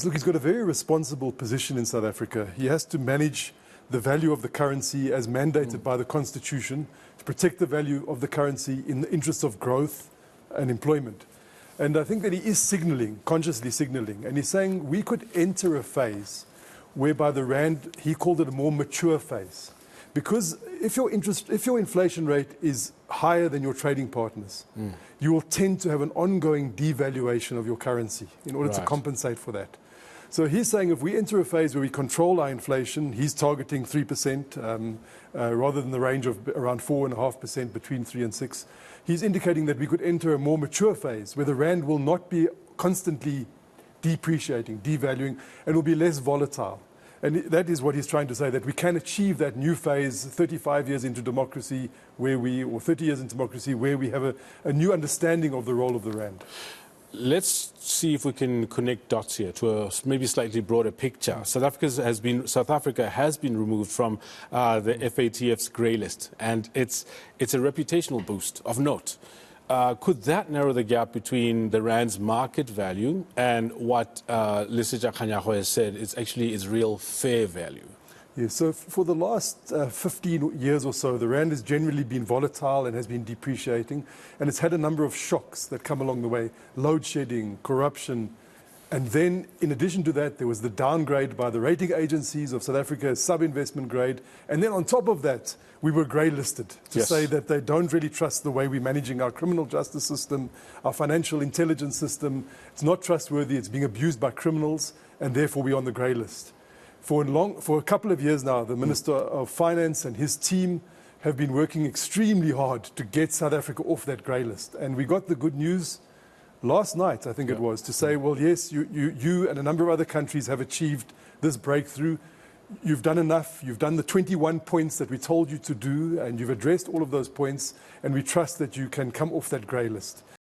Look, he's got a very responsible position in South Africa. He has to manage the value of the currency as mandated by the Constitution, to protect the value of the currency in the interest of growth and employment. And I think that he is signaling, consciously signaling, and he's saying we could enter a phase whereby the rand, he called it a more mature phase. Because if your inflation rate is higher than your trading partners, you will tend to have an ongoing devaluation of your currency in order to compensate for that. So he's saying if we enter a phase where we control our inflation, he's targeting 3% rather than the range of around 4.5%, between 3 and 6. He's indicating that we could enter a more mature phase where the rand will not be constantly depreciating, devaluing, and will be less volatile. And that is what he's trying to say, that we can achieve that new phase 35 years into democracy or 30 years into democracy, where we have a new understanding of the role of the rand. Let's see if we can connect dots here to a maybe slightly broader picture. South Africa has been removed from the FATF's grey list, and it's a reputational boost of note. Could that narrow the gap between the rand's market value and what Lesedi Kganyago has said is actually its real fair value? Yes, so for the last 15 years or so, the rand has generally been volatile and has been depreciating, and it's had a number of shocks that come along the way: load shedding, corruption, and then in addition to that, there was the downgrade by the rating agencies of South Africa as sub-investment grade, and then on top of that, we were grey listed to say that they don't really trust the way we're managing our criminal justice system, our financial intelligence system. It's not trustworthy, it's being abused by criminals, and therefore we're on the grey list. For a couple of years now, the Minister of Finance and his team have been working extremely hard to get South Africa off that grey list. And we got the good news last night, I think it was, to say, well, yes, you and a number of other countries have achieved this breakthrough. You've done enough. You've done the 21 points that we told you to do, and you've addressed all of those points, and we trust that you can come off that grey list.